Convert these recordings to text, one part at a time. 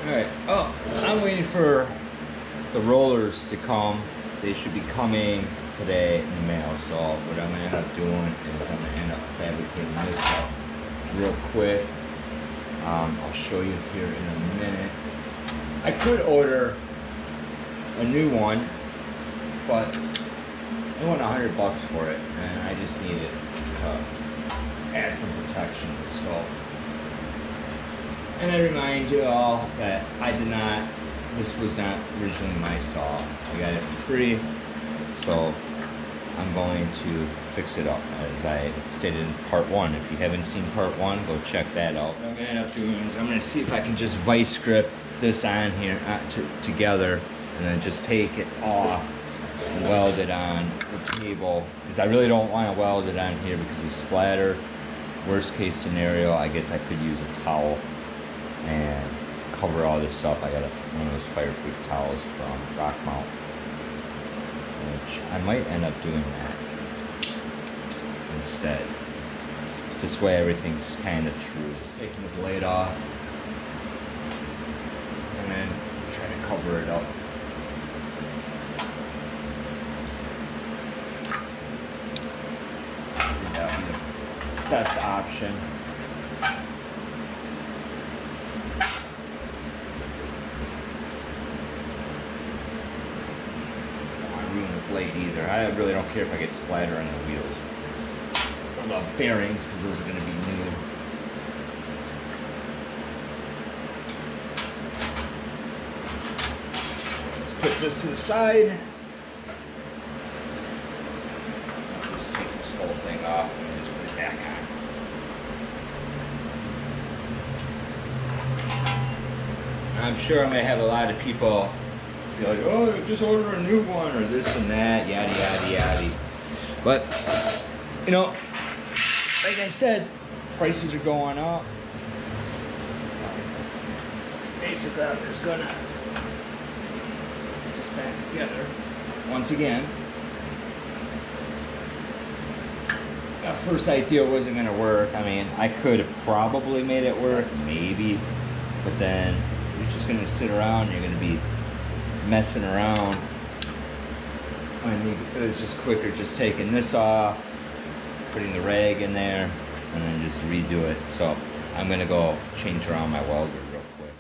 Alright, oh, I'm waiting for the rollers to come. They should be coming today in the mail. So what I'm gonna end up doing is I'm gonna end up fabricating this up real quick. I'll show you here in a minute. I could order a new one, but I want $100 for it, and I just needed to add some protection. So, and I remind you all that this was not originally my saw. I got it for free, so I'm going to fix it up as I stated in part 1. If you haven't seen part 1, go check that out. What I'm gonna end up doing is I'm gonna see if I can just vice grip this on here together, and then just take it off and weld it on the table, because I really don't want to weld it on here because of splatter. Worst case scenario, I guess I could use a towel and cover all this up. I got one of those fireproof towels from Rockmount, which I might end up doing that instead. This way everything's kind of true. Just taking the blade off and then try to cover it up. That would be the best option. Blade either. I really don't care if I get splatter on the wheels or the bearings, because those are going to be new. Let's put this to the side. I'll just take this whole thing off and just put it back on. I'm sure I'm going to have a lot of people be like, oh, just order a new one, or this and that, yada yada yada. But you know, like I said, prices are going up. Basically, I'm just gonna put this back together once again. That first idea wasn't gonna work. I mean, I could have probably made it work, maybe, but then you're just gonna sit around. You're gonna be messing around. It was just quicker just taking this off, putting the rag in there, and then just redo it. So I'm gonna go change around my welder real quick.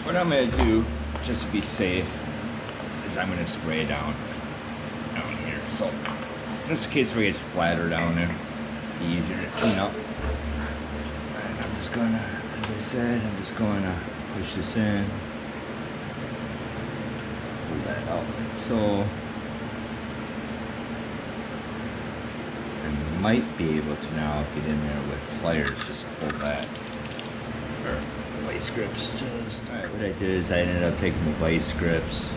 What I'm going to do, just to be safe, is I'm going to spray down here. So, in this case, we get splatter down there, be easier to clean up. And I'm just going to, as I said, I'm just going to push this in, pull that out like so. I might be able to now get in there with pliers, just hold that. Or vice grips. Alright, what I did is I ended up taking the vice grips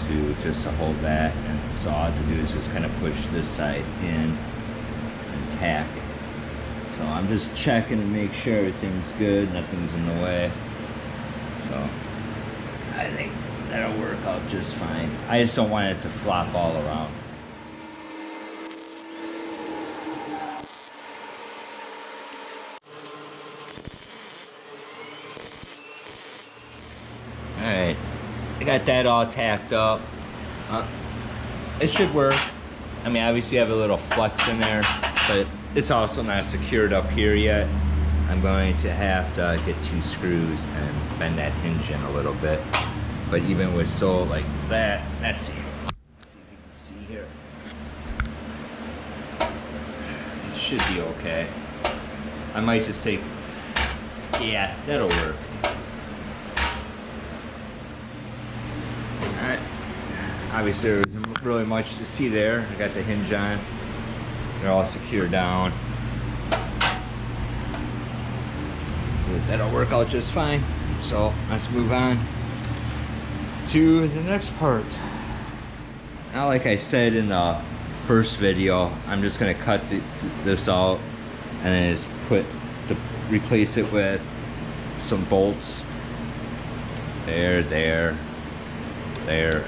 to hold that, and so all I have to do is just kind of push this side in and tack. So I'm just checking to make sure everything's good, nothing's in the way. So I think that'll work out just fine. I just don't want it to flop all around. Alright, I got that all tacked up. It should work. I mean, obviously you have a little flex in there, but it's also not secured up here yet. I'm going to have to get 2 screws and bend that hinge in a little bit. But even with so like that, let's see if you can see here. It should be okay. I might just take, yeah, that'll work. Alright, obviously there isn't really much to see there. I got the hinge on. They're all secure down. That'll work out just fine. So let's move on to the next part. Now, like I said in the first video, I'm just gonna cut this out and then just put to replace it with some bolts. There,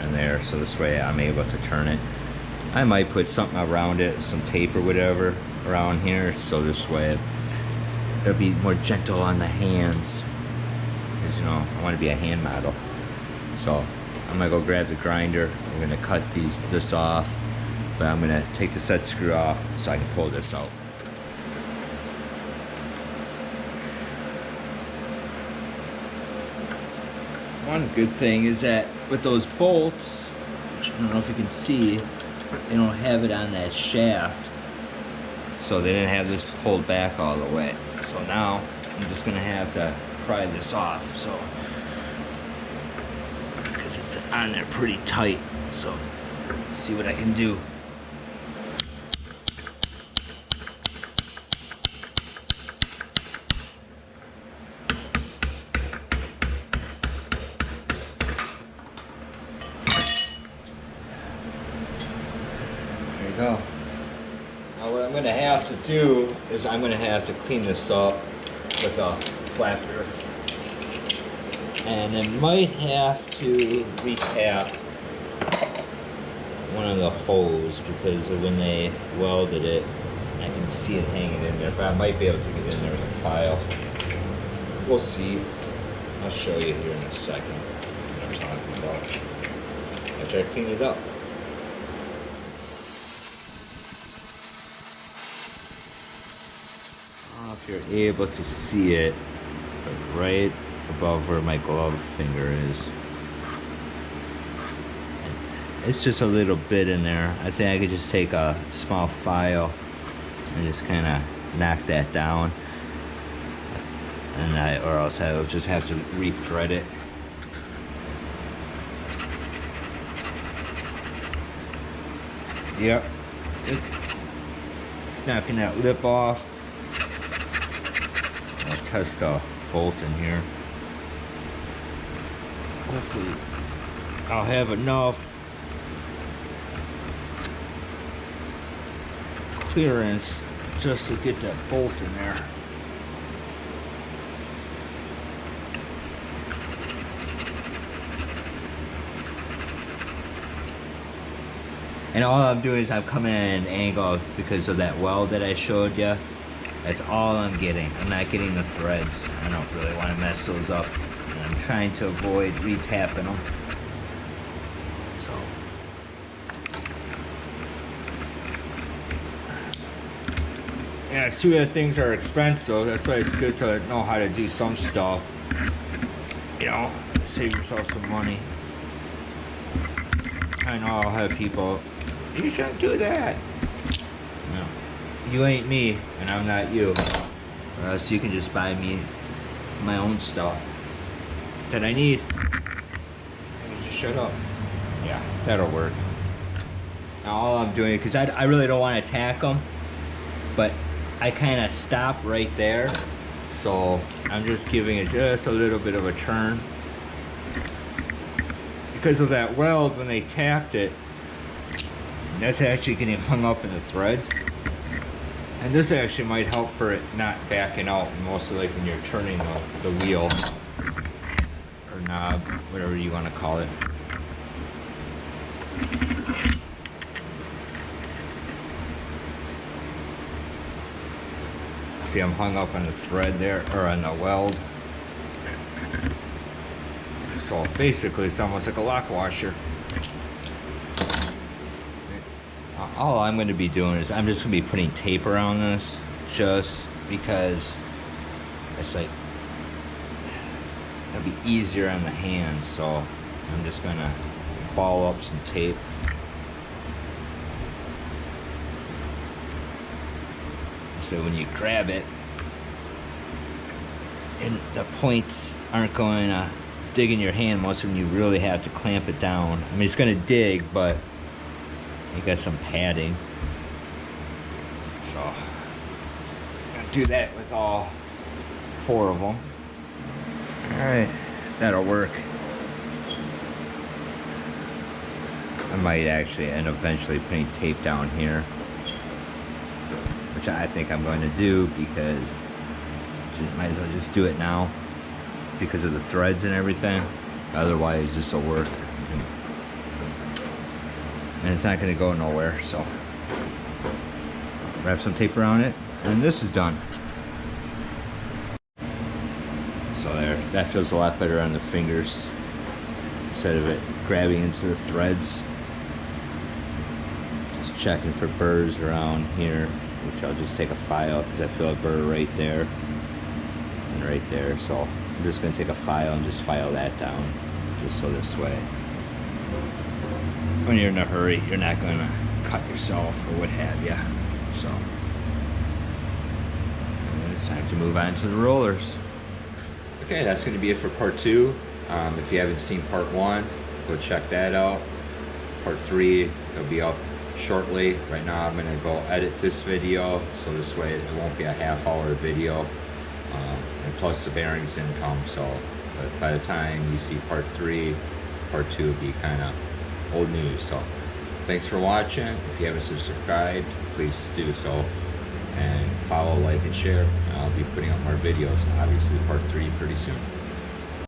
and there. So this way I'm able to turn it. I might put something around it, some tape or whatever around here, so this way it'll be more gentle on the hands. Because, you know, I want to be a hand model. So I'm gonna go grab the grinder. I'm gonna cut this off, but I'm gonna take the set screw off so I can pull this out. One good thing is that with those bolts, which I don't know if you can see, they don't have it on that shaft, so they didn't have this pulled back all the way. So now I'm just gonna have to pry this off. So because it's on there pretty tight, so see what I can do. Go. Now what I'm going to have to do is I'm going to have to clean this up with a flapper, and I might have to retap one of the hose because of when they welded it, I can see it hanging in there, but I might be able to get in there with a file. We'll see. I'll show you here in a second what I'm talking about after I clean it up. If you're able to see it, but right above where my glove finger is, it's just a little bit in there. I think I could just take a small file and just kind of knock that down, and or else I'll just have to re-thread it. Yep, it's knocking that lip off. I'll test a bolt in here. Hopefully I'll have enough clearance just to get that bolt in there. And all I'm doing is I'm coming at an angle because of that weld that I showed you. That's all I'm getting. I'm not getting the threads. I don't really want to mess those up. And I'm trying to avoid retapping them. So. Yeah, two of the things are expensive. That's why it's good to know how to do some stuff. You know, save yourself some money. I know I'll have people, you shouldn't do that. No. You ain't me, and I'm not you. Or else you can just buy me my own stuff that I need. And just shut up. Yeah, that'll work. Now all I'm doing, because I really don't want to attack them, but I kind of stop right there. So I'm just giving it just a little bit of a turn. Because of that weld, when they tapped it, that's actually getting hung up in the threads. And this actually might help for it not backing out, mostly like when you're turning the wheel or knob, whatever you want to call it. See, I'm hung up on the thread there, or on the weld. So basically it's almost like a lock washer. All I'm going to be doing is I'm just going to be putting tape around this, just because it's like it'll be easier on the hand. So I'm just going to ball up some tape. So when you grab it, and the points aren't going to dig in your hand most of them, you really have to clamp it down. I mean, it's going to dig, but you got some padding. So I'm going to do that with all 4 of them. Alright, that'll work. I might actually end up eventually putting tape down here, which I think I'm going to do because might as well just do it now because of the threads and everything. Otherwise, this will work. And it's not going to go nowhere, so wrap some tape around it, and this is done. So there, that feels a lot better on the fingers instead of it grabbing into the threads. Just checking for burrs around here, which I'll just take a file because I feel a burr right there and right there. So I'm just going to take a file and just file that down, just so this way, when you're in a hurry, you're not going to cut yourself or what have you. So and it's time to move on to the rollers. Okay, that's going to be it for part 2. If you haven't seen part 1, go check that out. Part 3 will be up shortly. Right now I'm going to go edit this video, so this way it won't be a half-hour video. And plus the bearings didn't come, so but by the time you see part 3, part 2 will be kind of old news. So thanks for watching. If you haven't subscribed, please do so, and follow, like, and share. I'll be putting up more videos, obviously part 3 pretty soon.